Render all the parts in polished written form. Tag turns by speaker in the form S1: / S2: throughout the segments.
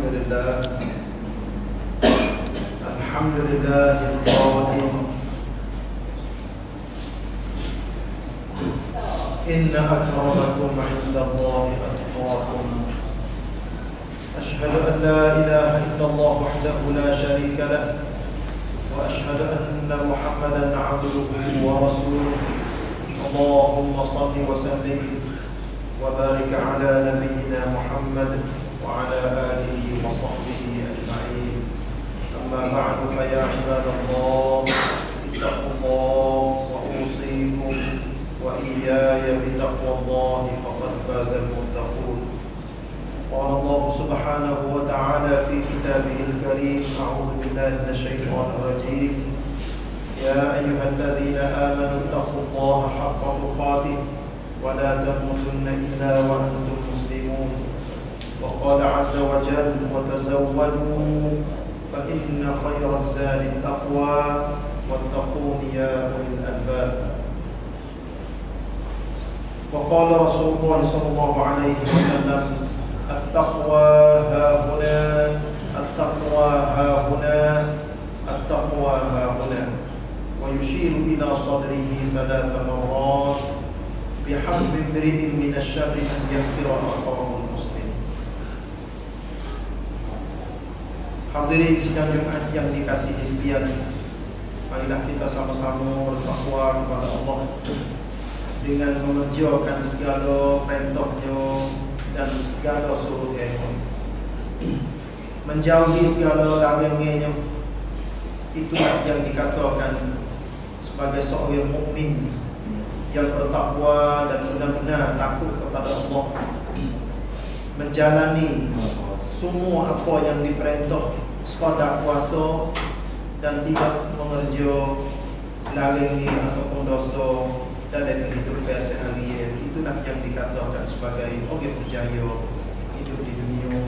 S1: الحمد لله القائل إن أكرمكم عند الله أتقاكم. أشهد أن لا إله إلا الله وحده لا شريك له، وأشهد أن محمدا عبده ورسوله. اللهم صل وسلم وبارك على نبينا محمد وعلى آله وصحبه أجمعين. أما بعد، فيا عباد الله اتقوا الله وأوصيكم وإياي بتقوى الله، فقد فاز المتقون. قال الله سبحانه وتعالى في كتابه الكريم: أعوذ بالله من الشيطان الرجيم. يا أيها الذين آمنوا اتقوا الله حق تقاته ولا تموتن إلا وأنتم مسلمون. وقال عز وجل: وتزودوا فإن خير الزاد التقوى واتقون يا أولي الألباب. وقال رسول الله صلى الله عليه وسلم: التقوى هاهنا، التقوى هاهنا، التقوى هاهنا. ويشير إلى صدره 3 مرات: بحسب امرئ من الشر أن يحقر أخاه المسلم. Hadirin sidang Jumaat yang dikasihi sekalian, marilah kita sama-sama bertakwa kepada Allah dengan mengerjakan segala perintahnya dan segala suruhnya, menjauhi segala larangannya. Itulah yang dikatakan sebagai seorang mukmin yang bertakwa dan benar-benar takut kepada Allah, menjalani semua apa yang diperintah sekadar kuasa dan tidak mengerja larangan ataupun dosa dalam kehidupan sehari-hari. Itulah yang dikatakan sebagai orang berjaya hidup di dunia,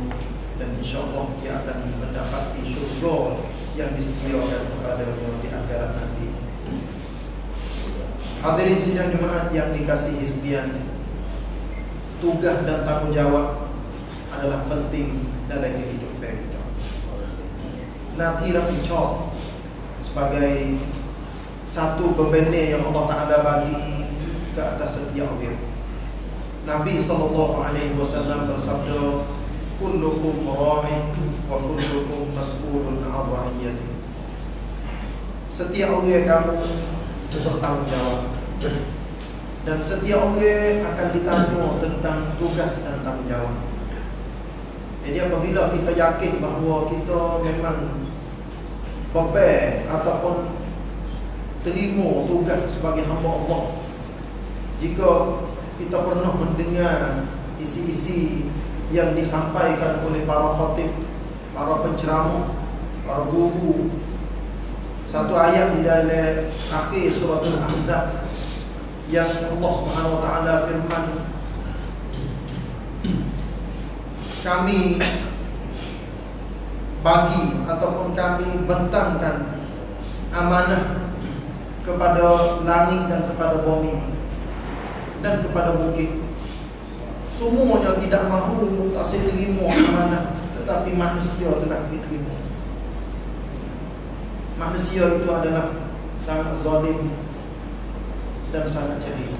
S1: dan insya-Allah dia akan mendapati syurga yang disediakan kepadanya di akhirat nanti. Hadirin sidang Jumaat yang dikasihi sekalian, tugas dan tanggungjawab adalah penting dalam kehidupan kita. Nanti dicop sebagai satu beban yang Allah Ta'ala bagi ke atas setiap orang. Nabi SAW bersabda: kullukum ra'in wa kullukum mas'ulun 'an ra'iyatihi. Setiap orang kamu bertanggungjawab, dan setiap orang akan ditanya tentang tugas dan tanggungjawab. Jadi apabila kita yakin bahawa kita memang beban ataupun terima tugas sebagai hamba Allah, jika kita pernah mendengar isi-isi yang disampaikan oleh para khatib, para penceramah, para guru, satu ayat di dalam akhir surah Al-Ahzab yang Allah Subhanahu wa taala firman, kami bagi ataupun kami bentangkan amanah kepada langit dan kepada bumi dan kepada bukit. Semuanya tidak mahu, tak terima amanah, tetapi manusia telah diterima. Manusia itu adalah sangat zalim dan sangat jahil.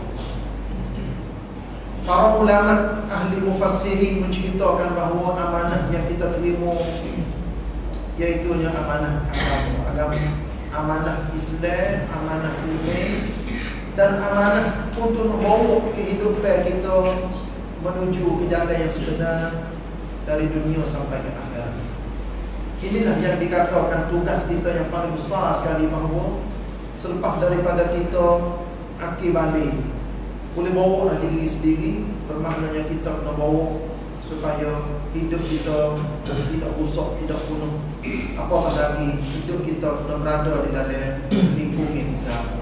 S1: Para ulama ahli mufassirin menceritakan bahawa amanah yang kita terima iaitu amanah agama, amanah Islam, amanah iman, dan amanah untuk membawa kehidupan kita menuju ke jalan yang sebenar dari dunia sampai ke akhirat. Inilah yang dikatakan tugas kita yang paling besar sekali, bahawa selepas daripada kita akhir balik, boleh bawa diri sendiri, bermaknanya kita kena bawa supaya hidup kita tidak rusak, tidak punah. Apatah lagi hidup kita kena berada di dalam lingkungan agama.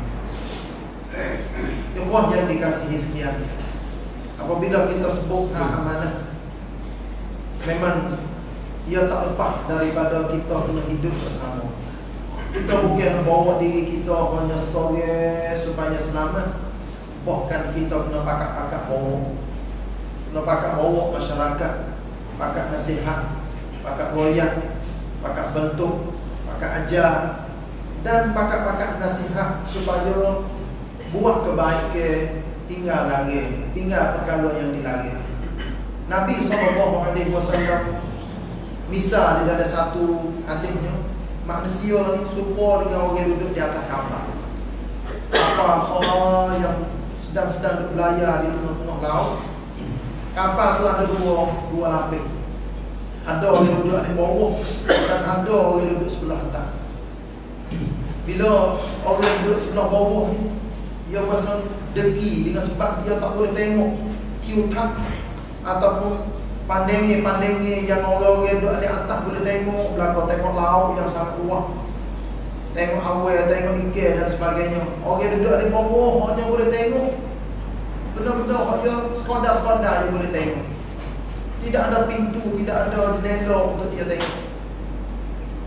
S1: Ikhwah yang dikasihi sekalian, apabila kita sebut amanah, memang ia tak lepas daripada kita kena hidup bersama. Kita bukan bawa diri kita hanya seorang supaya selamat, bahkan kita kena pakak-pakak bawa, kena pakak bawa masyarakat, pakak nasihat, pakat royak, pakat bentuk, pakat ajar, dan pakat-pakat nasihat supaya buat kebaikan, tinggal lagi, tinggal perkara yang dilarang. Nabi SAW misal dia ada satu hadisnya, manusia ni serupa dengan orang duduk di atas kapal. Kapal solar yang sedang berlayar di tengah-tengah laut. Kapal tu ada dua lapis. Ada orang duduk di bawah dan ada orang duduk sebelah atas. Bila orang duduk sebelah bawah ni, dia rasa deki dengan sebab dia tak boleh tengok kiutan ataupun pandai-pandai yang orang-orang duduk di atas boleh tengok belakang, tengok laut yang sangat luas, tengok awal, tengok ikan dan sebagainya. Orang duduk di bawah hanya boleh tengok benda-benda hanya sekadar-sekadar yang boleh tengok. Tidak ada pintu, tidak ada jendela untuk dia tengok.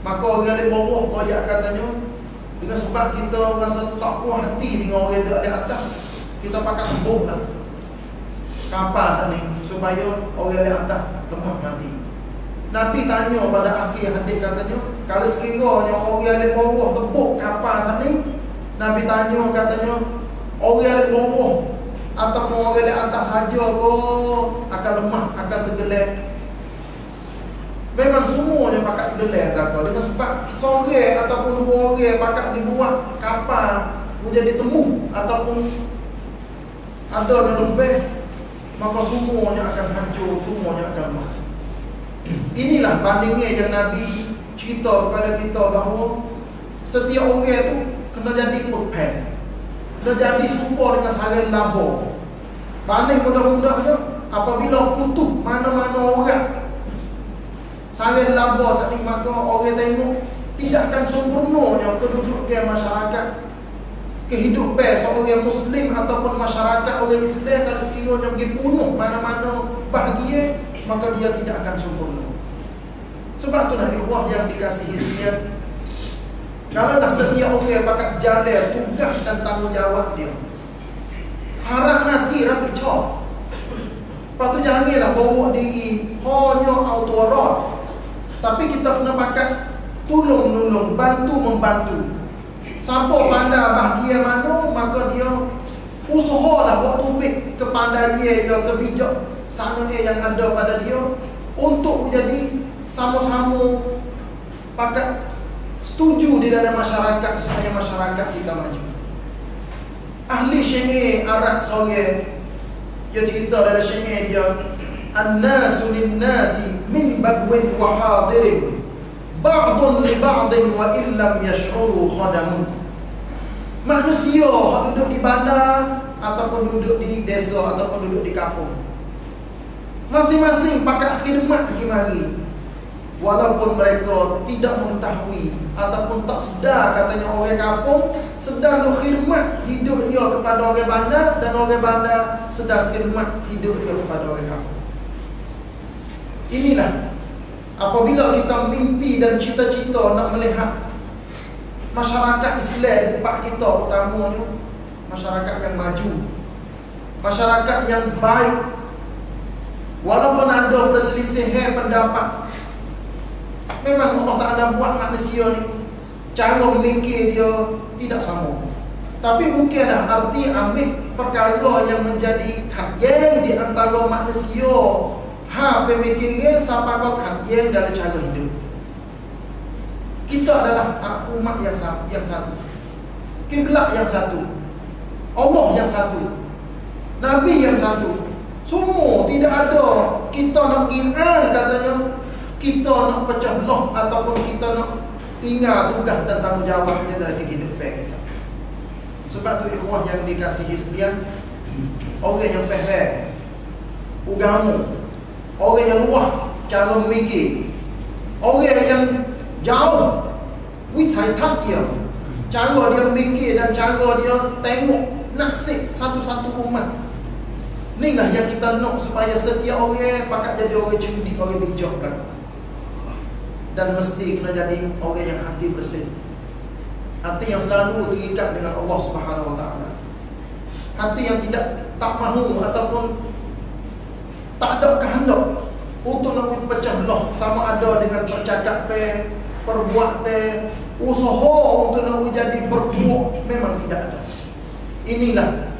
S1: Maka orang di bawah banyak katanya, dengan sebab kita rasa tak puas hati dengan orang di atas, kita pakai tembok lah kapal sana supaya orang di atas lemah mati. Nabi tanya pada akhir hadis katanya, kalau sekiranya orang di bawah tembok kapal sana, Nabi tanya katanya, orang di bawah ataupun orang di atas saja kau akan lemah, akan tergelam. Memang semuanya pakat tergelam kata. Dengan sebab seorang ataupun dua orang pakat dibuat kapal menjadi temu ataupun ada dan lebih, maka semuanya akan hancur, semuanya akan lemah. Inilah bandingnya yang Nabi cerita kepada kita bahawa setiap orang tu kena jadi pulpen, kena jadi serupa dengan sarang labor. Banding mudah-mudahnya apabila putus mana-mana orang sarang labor saat ini, maka orang tengok tidak akan sempurnanya kedudukan masyarakat, kehidupan seorang Muslim ataupun masyarakat orang Islam. Kalau sekiranya pergi bunuh mana-mana bahagia, maka dia tidak akan sempurna. Sebab itulah ikhwah yang dikasihi sekalian, kalau dah sedia orang pakat jalan tugas dan tanggungjawab dia, harap nanti rapi cok. Lepas tu janganlah bawa diri hanya autorat, tapi kita kena pakat tolong-menolong, bantu-membantu. Siapa pandai bahagia mana, maka dia usahalah buat tubik kepandaian yang kebijak sana yang ada pada dia untuk menjadi sama-sama pakat setuju di dalam masyarakat supaya masyarakat kita maju. Ahli syair Arab seorang dia cerita dalam syair dia, an-nasu lin-nasi min badwin wa hadirin ba'dun li ba'din wa illam yash'uru khadamun. Manusia yang duduk di bandar ataupun duduk di desa ataupun duduk di kampung, masing-masing pakat khidmat pergi mari, walaupun mereka tidak mengetahui ataupun tak sedar. Katanya orang kampung sedang khidmat hidup dia kepada orang bandar, dan orang bandar sedang khidmat hidup dia kepada orang kampung. Inilah apabila kita mimpi dan cita-cita nak melihat masyarakat Islam di tempat kita, utamanya masyarakat yang maju, masyarakat yang baik, walaupun ada perselisihan pendapat. Memang Allah Ta'ala buat manusia ni cara memikir dia tidak sama, tapi bukanlah arti ambil perkara yang menjadi kadyang di antara manusia pemikiran sampai kau kadyang dalam cara hidup. Kita adalah umat yang satu, kiblat yang satu, Allah yang satu, Nabi yang satu. Semua tidak ada kita nak ingat katanya kita nak pecah belah ataupun kita nak tinggal tugas dan tanggungjawab dia dalam kehidupan kita. Sebab tu ikhwah yang dikasihi sekalian, orang yang faham agama, orang yang luas cara memikir, orang yang jauh wisaitat dia, cara dia memikir dan cara dia tengok nasib satu-satu umat. Inilah yang kita nak supaya setiap orang pakat jadi orang cerdik, orang bijak kan. Dan mesti kena jadi orang yang hati bersih, hati yang selalu terikat dengan Allah Subhanahu Wa Taala, hati yang tak mahu ataupun tak ada kehendak untuk nak pecah belah, sama ada dengan percakapan, perbuatan, usaha untuk nak jadi berbuat, memang tidak ada. Inilah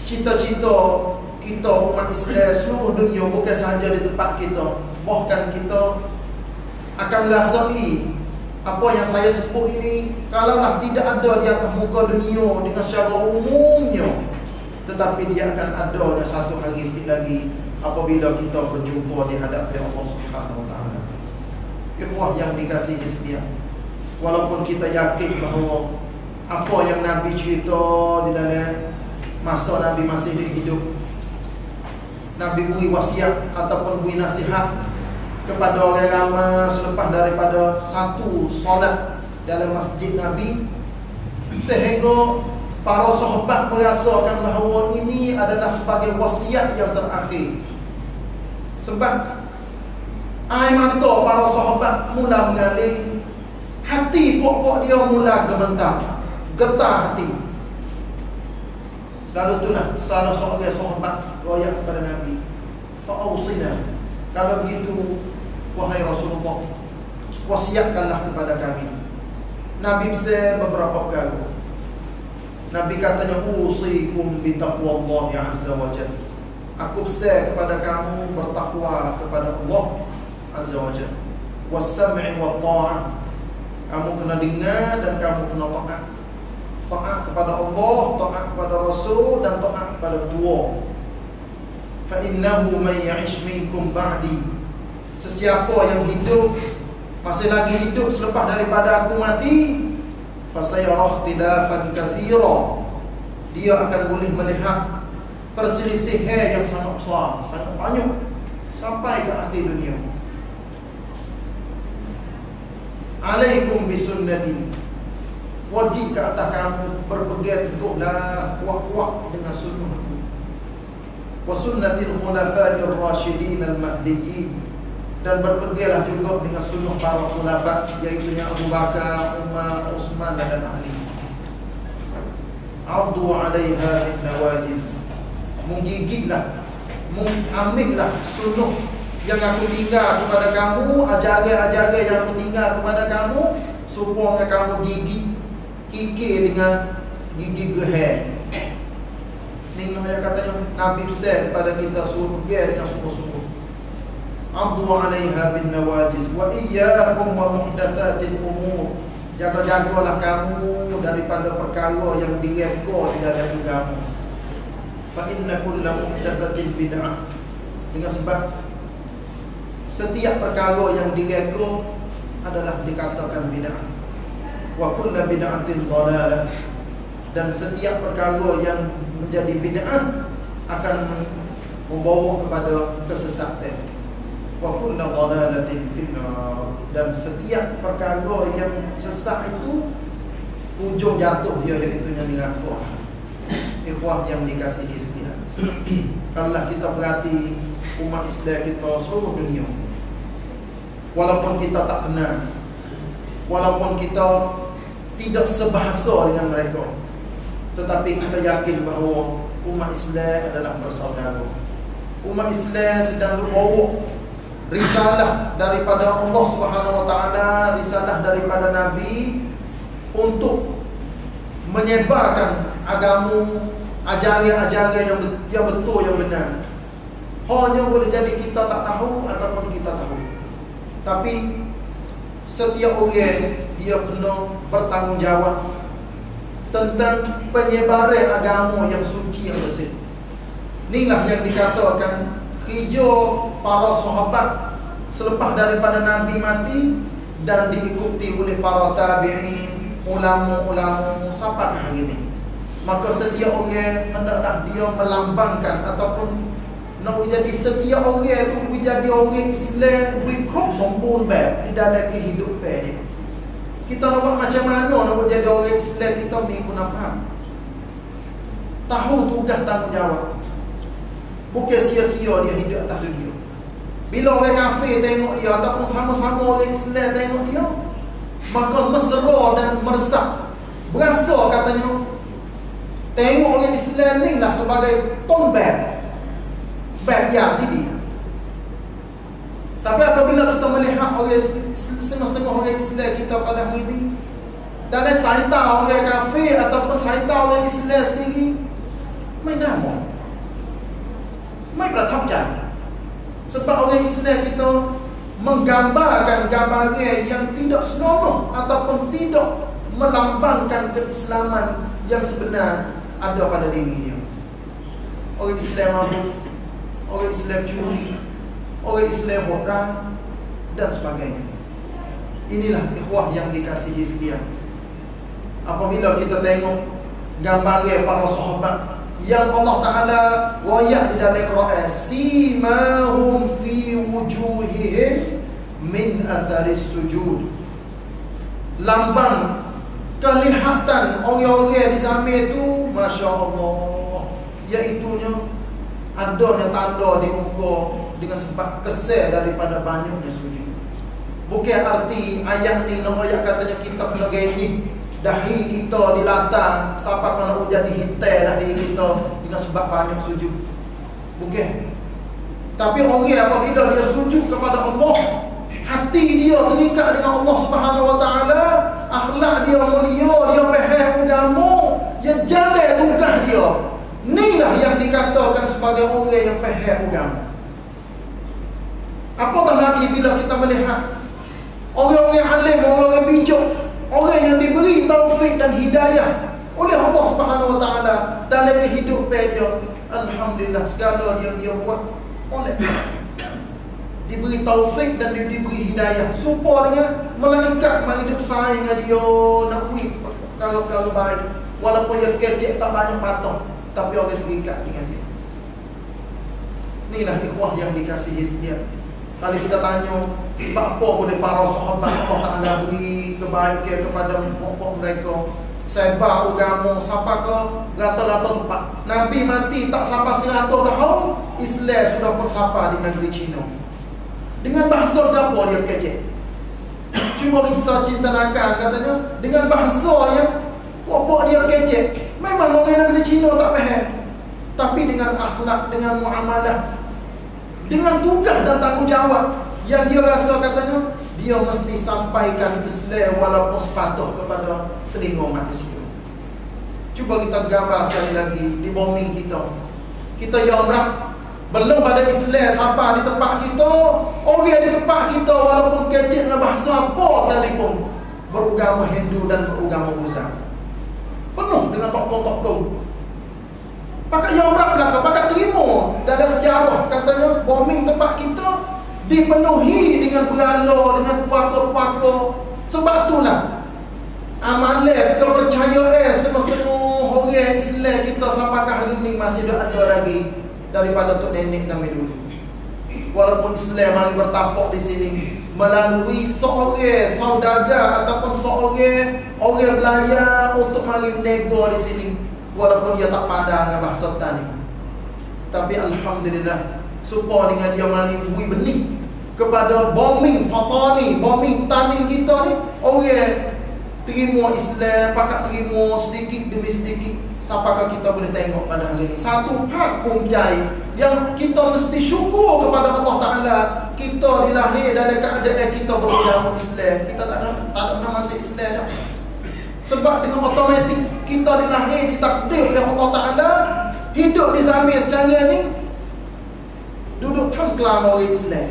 S1: cita-cita kita umat Islam seluruh dunia, bukan sahaja di tempat kita, bahkan kita akan rasai apa yang saya sebut ini kalaulah tidak ada di atas muka dunia dengan secara umumnya, tetapi dia akan ada satu hari sikit lagi apabila kita berjumpa di hadapan Allah Subhanahu Wa Taala. Ikhwah yang dikasihi sekalian, walaupun kita yakin bahawa apa yang Nabi cerita di dalam masa Nabi masih hidup, Nabi beri wasiat ataupun beri nasihat kepada orang ramai selepas daripada satu solat dalam masjid Nabi, sehingga para sahabat merasakan bahawa ini adalah sebagai wasiat yang terakhir. Sebab air mata para sahabat mula mengalir, hati pokok dia mula gemetar, getar hati. Lalu itulah salah seorang sahabat royak kepada Nabi, fa'ausina, kalau begitu wahai Rasulullah, wasiatkanlah kepada kami. Nabi bersabda beberapa kali. Nabi katanya, usikum bitaqwallahi azza wa jalla. Aku bersabda kepada kamu bertakwa kepada Allah azza wa jalla. Was-sam'i wa ta'ah. Kamu kena dengar dan kamu kena taat. Taat kepada Allah, taat kepada Rasul, dan taat kepada tua. Fa innahu man ya'ish minkum ba'di. Sesiapa yang hidup, masih lagi hidup selepas daripada aku mati, fasayara ikhtilafan katsira, dia akan boleh melihat perselisihan yang sangat besar, sangat banyak sampai ke akhir dunia. Alaikum bisunnati, wajib ke atas kamu berpegang teguhlah kuat-kuat dengan sunnahku, wa sunnatil khulafa'ir rasyidin al-mahdiyyin, dan berpeganglah juga dengan sunnah para khulafa, iaitu Abu Bakar, Umar, Utsman dan Ali. Addu 'alaiha bin-nawajiz, menggigitlah, mengambillah sunnah yang aku tinggal kepada kamu, ajaran-ajaran yang aku tinggal kepada kamu, supaya kamu gigit, kikir dengan gigi geher. Ini yang katanya Nabi besar kepada kita, suruh pegang dengan sungguh-sungguh. Addu 'alaiha bin-nawajiz wa iyyakum wa muhdatsatil umur, jaga-jagalah kamu daripada perkara yang direka di dalam agama. Fa inna kulla muhdatsatin bid'ah, dengan sebab setiap perkara yang direka adalah dikatakan bid'ah. Wa kullu bid'atin dhalalah, dan setiap perkara yang menjadi bid'ah akan membawa kepada kesesatan. Wa kullu dhalalatin finnar, dan setiap perkara yang sesat itu ujung jatuh dia iaitu neraka. Ikhwah yang dikasihi sekalian, kalaulah kita perhati umat Islam kita seluruh dunia, walaupun kita tak kenal, walaupun kita tidak sebahasa dengan mereka, tetapi kita yakin bahawa umat Islam adalah bersaudara. Umat Islam sedang membawa risalah daripada Allah Subhanahu Wa Taala, risalah daripada Nabi untuk menyebarkan agama, ajaran-ajaran yang betul, yang benar. Hanya boleh jadi kita tak tahu ataupun kita tahu, tapi setiap orang dia kena bertanggungjawab tentang penyebaran agama yang suci, yang bersih. Inilah yang dikatakan hijau para sahabat selepas daripada Nabi mati dan diikuti oleh para tabi'in, ulama-ulama sampai ke hari ini. Maka setiap orang hendaklah dia melambangkan ataupun nak jadi setiap orang itu menjadi orang Islam berikut sempurna di dalam kehidupan dia. Kita nak buat macam mana nak jadi orang Islam, kita mengikut apa? Tahu tugas tanggungjawab. Bukan sia-sia dia hidup atas dunia. Bila orang kafir tengok dia ataupun sama-sama orang Islam tengok dia, maka mesra dan meresap. Berasa katanya tengok orang Islam ni lah sebagai tombak bab yang ini. Tapi apabila kita melihat orang setengah orang Islam kita pada hari ini, dan saita orang kafir ataupun saita orang Islam sendiri, main nama, main bertambah. Sebab orang Islam kita menggambarkan gambaran yang tidak senonoh ataupun tidak melambangkan keislaman yang sebenar ada pada diri dia. Orang Islam mabuk, orang Islam curi, orang Islam bodoh dan sebagainya. Inilah ikhwah yang dikasihi sekalian. Apabila kita tengok gambaran para sahabat yang Allah Ta'ala wayak di dalam Quran, simahum fi wujuhihim min atharis sujud, lambang kelihatan orang-orang di zaman itu, Masya Allah, iaitunya adanya tanda di muka dengan sebab kesal daripada banyaknya sujud. Bukan arti ayat ni nak ayat katanya kita kena gini dahi kita dilatang, siapa kena hujan dihitai dahi kita dengan sebab banyak sujud. Bukan. Tapi orang apabila dia sujud kepada Allah, hati dia terikat dengan Allah Subhanahu Wa Taala, akhlak dia mulia, dia faham agama, dia jalan tugas dia. Inilah yang dikatakan sebagai orang yang faham agama. Apatah lagi bila kita melihat orang-orang alim, orang-orang bijak, orang yang diberi taufik dan hidayah oleh Allah Subhanahu Wa Taala dalam kehidupan dia, alhamdulillah segala dia buat oleh diberi taufik dan dia diberi hidayah supaya dengan malaikat mai hidup sayang dengan dia, nak buat perkara-perkara baik walaupun dia kecil tak banyak patah, tapi orang terikat dengan dia. Inilah ikhwah yang dikasihi sekalian. Kalau kita tanya apa boleh para sahabat Allah Ta'ala beri kebaikan kepada pokok mereka, sebar agama sampai ke rata-rata tempat. Nabi mati tak sampai 100 tahun, Islam sudah pun sampai di negeri Cina. Dengan bahasa apa dia kecil? Cuma kita cintakan katanya dengan bahasa yang pokok dia kecil. Memang orang negeri Cina tak faham, tapi dengan akhlak, dengan muamalah, dengan tugas dan tanggungjawab yang dia rasa katanya dia mesti sampaikan Islam walaupun sepatut kepada telinga manusia. Cuba kita gambar sekali lagi di bombing kita. Kita yang belum pada Islam sampai di tempat kita, orang di tempat kita walaupun kecil dengan bahasa apa sekalipun, beragama Hindu dan beragama Buddha, penuh dengan tokoh-tokoh. Pakat yang belakang, pakat terima dalam sejarah katanya bombing tempat kita dipenuhi dengan berhala, dengan puaka-puaka. Sebab itulah amalan kepercayaan setengah-setengah orang Islam kita sampai ke hari ini masih ada lagi daripada tok nenek zaman dulu. Walaupun Islam mari bertapak di sini melalui seorang saudagar ataupun seorang orang belayar untuk mari nego di sini, walaupun dia tak pandai dengan bahasa tani, tapi alhamdulillah supaya dengan dia mari bui benih kepada bombing fatani, bombing tani kita ni, orang terima Islam, pakat terima sedikit demi sedikit sampai kita boleh tengok pada hari ini. Satu hak kunjai yang kita mesti syukur kepada Allah Ta'ala, kita dilahir dalam keadaan kita beragama Islam. Kita tak ada masuk Islam dah. Sebab dengan otomatik kita dilahir, ditakdir oleh Allah Ta'ala hidup di zaman sekarang ni, duduk tenggelam orang Islam.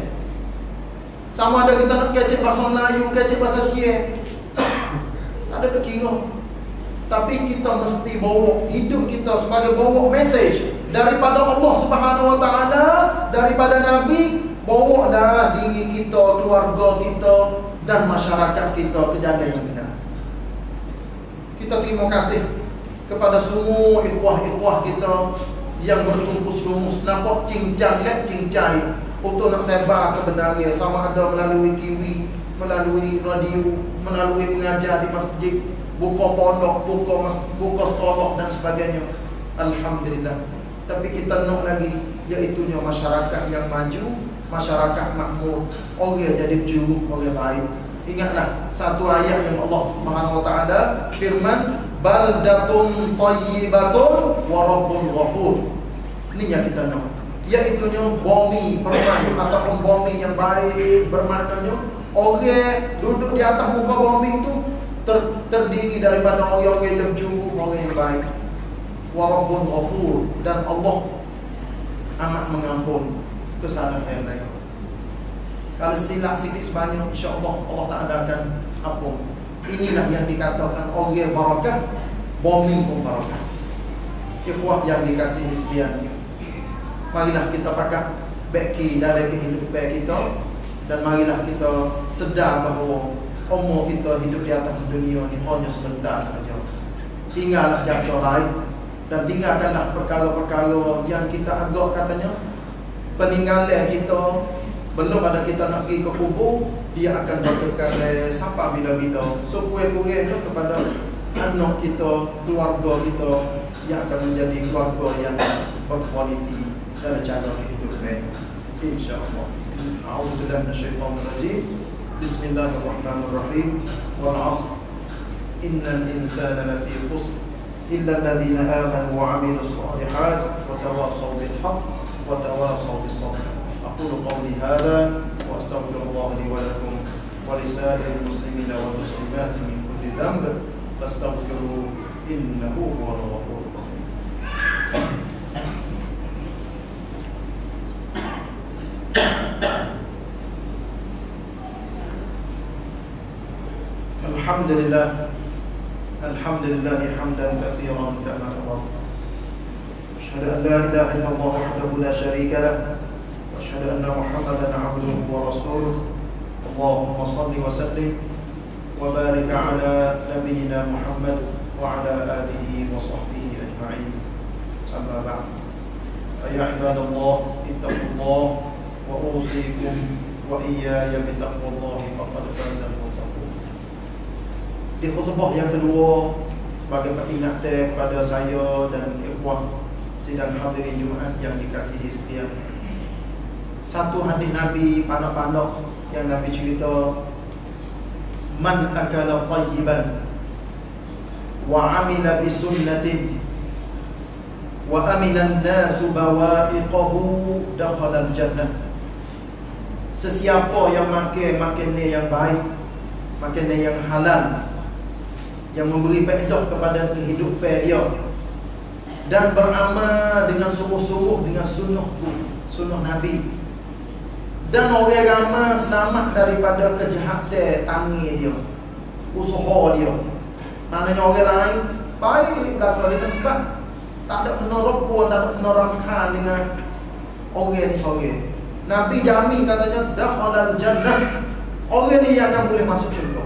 S1: Sama ada kita nak kecek bahasa Melayu, kecek bahasa Siam, tak ada kekira. Tapi kita mesti bawa hidup kita sebagai bawa mesej daripada Allah Subhanahu Wa Taala, daripada Nabi, bawa dah diri kita, keluarga kita dan masyarakat kita ke jalan yang benar. Kita terima kasih kepada semua ikhwah-ikhwah kita yang bertumpus lumus nampak cincang lek cincai untuk nak sebar kebenaran, sama ada melalui TV, melalui radio, melalui pengajar di masjid, buka pondok, buka sekolah dan sebagainya. Alhamdulillah. Tapi kita nak lagi, iaitunya masyarakat yang maju, masyarakat makmur, orang jadi juru, orang baik. Ingatlah satu ayat yang Allah Subhanahu Wa Taala firman, baldatun thayyibatun wa rabbun ghafur. Ini yang kita nak. iaitunya bumi permai ataupun bumi yang baik, bermaknanya orang duduk di atas muka bumi itu terdiri daripada orang-orang yang jujur, orang yang baik. Wa Rabbun Ghafur, dan Allah amat mengampun kesalahan mereka. Kalau silap sikit sebanyak, insya-Allah Allah tak adakan apa. Inilah yang dikatakan orang barakah, bumi pun barakah. Ikhwah yang dikasihi sekalian, marilah kita pakai beki dalam kehidupan kita, dan marilah kita sedar bahawa umur kita hidup di atas dunia ni hanya sebentar saja. Tinggallah jasa baik dan tinggalkanlah perkara-perkara yang kita agak katanya peninggalan kita. Belum ada kita nak pergi ke kubur, dia akan berkekal sampai bila-bila. So kurang-kurang kepada anak kita, keluarga kita yang akan menjadi keluarga yang berkualiti dalam cara kehidupan, insya-Allah. A'udzubillahi minasyaitonir rajim. Bismillahirrahmanirrahim. Wal 'ashr. Innal insana lafi khusr illa alladhina amanu wa 'amilus shalihat wa tawassaw bil haqq wa tawassaw bis sabr. Aqulu qawli hadha wa astaghfirullah li wa lakum wa li sa'iril muslimina wal muslimat min kulli dhanb fastaghfiruhu innahu huwal ghafurur rahim. Alhamdulillah, alhamdulillah hamdan katsiran kama amara. Asyhadu an la ilaha illallah wahdahu la syarika lah, wa asyhadu anna Muhammadan 'abduhu wa rasuluh. Allahumma shalli wa sallim wa barik ala nabiyyina Muhammad wa ala alihi wa sahbihi ajma'in. Amma ba'd. Ya ibadallah, ittaqullah wa usikum wa iyaya bi taqwallahi faqad faza al-muttaqun. Di khutbah yang kedua, sebagai peringatan kepada saya dan ikhwan sidang hadirin Jumaat yang dikasihi sekalian, satu hadis Nabi pandang-pandang yang Nabi cerita, man akala tayyiban wa amila bi sunnatin wa amina an-nasu bawa'iqahu dakhala al-jannah. Sesiapa yang makan makanan yang baik, makanan yang halal, yang memberi faedah kepada kehidupan dia, dan beramal dengan sungguh-sungguh dengan sunnah Nabi, dan orang ramai selamat daripada kejahatan tangan dia, usaha dia. Maknanya orang lain baik belakang dia sebab tak ada kena rokok, tak ada kena rangkan dengan orang ni seorang. Nabi jamin katanya dakhalal jannah, orang ni akan boleh masuk syurga.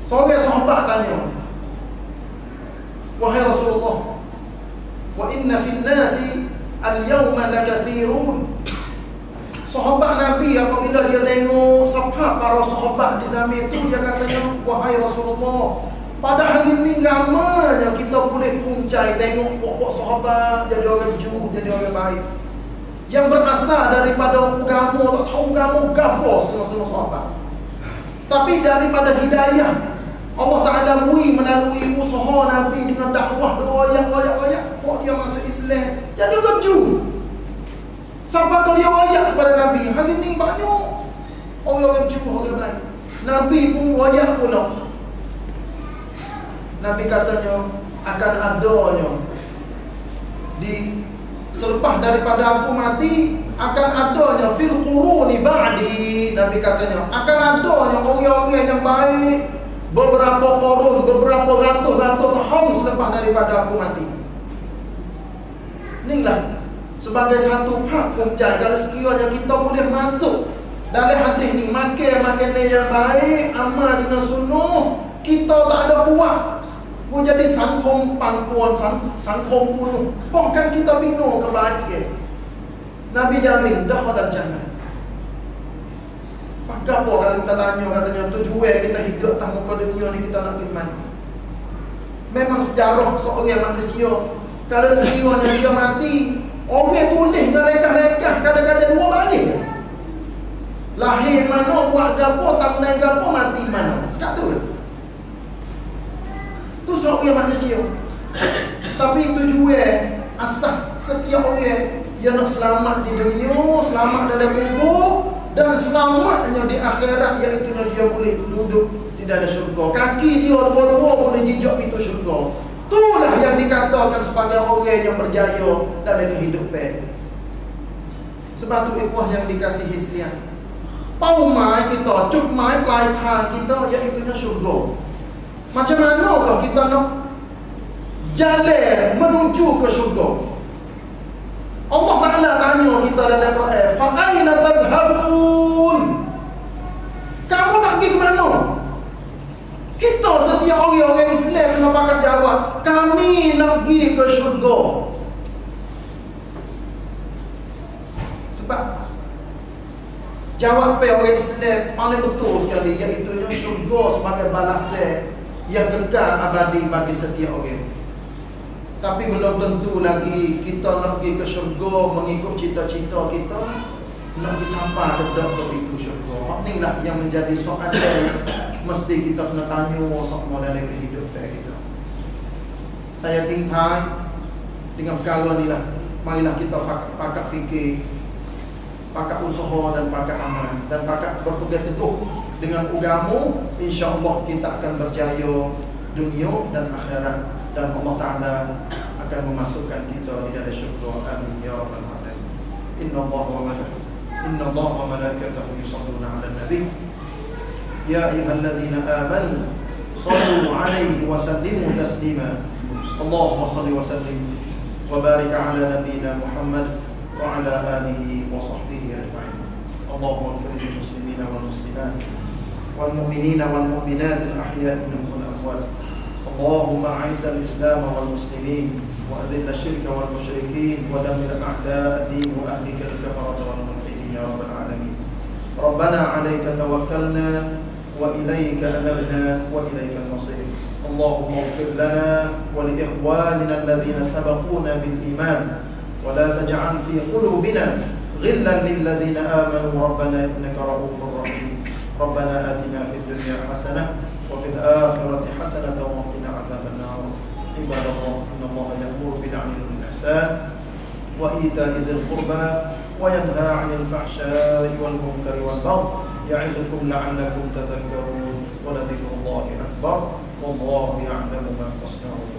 S1: Seorang sahabat tanya, wahai Rasulullah, wa inna fin nasi al-yawma lakathirun. Sahabat Nabi apabila dia tengok sahabat, para sahabat di zaman itu, dia katanya, wahai Rasulullah, pada hari ini ramanya kita boleh puncai tengok pokok sahabat jadi orang jujur, jadi orang baik, yang berasal daripada agama, tak tahu agama gapo semua sahabat, tapi daripada hidayah Allah Ta'ala melalui usaha Nabi dengan dakwah doa-ayat, kok dia masuk Islam jadi orang jujur. Sampai kalau dia wayak kepada Nabi, hari ni banyak orang jujur, orang baik. Nabi pun wayak pula. Nabi katanya akan adanya di selepas daripada aku mati, akan adanya fil quruni ba'di. Nabi katanya akan adanya orang-orang yang baik beberapa korun, beberapa ratus-ratus tahun selepas daripada aku mati. Inilah sebagai satu hak puncak, kalau sekiranya kita boleh masuk dalam hadis ni, makan makanan yang baik, amal dengan sunnah, kita tak ada buat menjadi sangkom panpuan, sangkom puluh, bahkan kita bina kebaikan. Nabi jamin dakhalal jannah. Maka apa kalau kita tanya, katanya tujuan kita hidup atas muka dunia ni, kita nak pergi mana? Memang sejarah seorang manusia, kalau sekiranya dia mati, orang tulis dengan rekah-rekah, kadang-kadang dua balik. Lahir mana, buat gapo, tak menang gapo, mati mana. Cakap tu ke? Tu seorang manusia. Tapi tujuan asas setiap orang Dia nak selamat di dunia, selamat dalam kubur, dan selamatnya di akhirat, iaitu dia boleh duduk di dalam syurga. Kaki dia dua-dua boleh jejak pintu syurga. Itulah yang dikatakan sebagai orang yang berjaya dalam kehidupan. Sebab tu ikhwah yang dikasihi sekalian, เป้าหมาย kita, จุดหมายปลายทาง kita iaitu syurga. Macam manakah kita nak jalan menuju ke syurga? Allah Ta'ala tanya kita dalam Quran, fa aina tadhhabun? Kamu nak pergi ke mana? Kita setiap orang-orang Islam kena pakai jawab, kami nak pergi ke syurga. Sebab jawab orang Islam paling betul sekali, iaitu syurga sebagai balasan yang kekal abadi bagi setiap orang. Tapi belum tentu lagi kita nak pergi ke syurga mengikut cita-cita kita, nak pergi sampai ke pintu syurga. Inilah yang menjadi soalan yang mesti kita kena tanya semua dalam kehidupan kita. Saya tinggal dengan perkara ni lah. Marilah kita pakat fikir, pakat usaha dan pakat amal, dan pakat berpegang teguh dengan agama. InsyaAllah kita akan berjaya dunia dan akhirat, dan Allah Ta'ala akan memasukkan kita di dalam syurga. Amin ya rabbal alamin. Inna Allah wa malaikatahu yusalluna 'alan nabi ya ayyuhalladzina amanu sallu 'alaihi wa sallimu taslima. Allahumma salli wa sallim wa barik 'ala nabiyyina Muhammad wa 'ala alihi wa sahbihi ajma'in. Allahumma ighfir lil muslimina wal muslimat wal mu'minina wal mu'minat al ahya'i minhum wal amwat. اللهم أعز الإسلام والمسلمين وأذل الشرك والمشركين ودمر أعداء الدين وأهلك الكفرة والملحدين يا رب العالمين. ربنا عليك توكلنا وإليك أنبنا وإليك المصير. اللهم اغفر لنا ولإخواننا الذين سبقونا بالإيمان ولا تجعل في قلوبنا غلا للذين آمنوا ربنا إنك رؤوف رحيم. ربنا آتنا في الدنيا حسنة وفي الآخرة حسنة وقنا عذاب النار. عباد الله إن الله يأمر بالعدل والإحسان وإيتاء ذي القربى وينهى عن الفحشاء والمنكر والبغي يعظكم لعلكم تذكرون ولذكر الله أكبر والله يعلم ما تصنعون.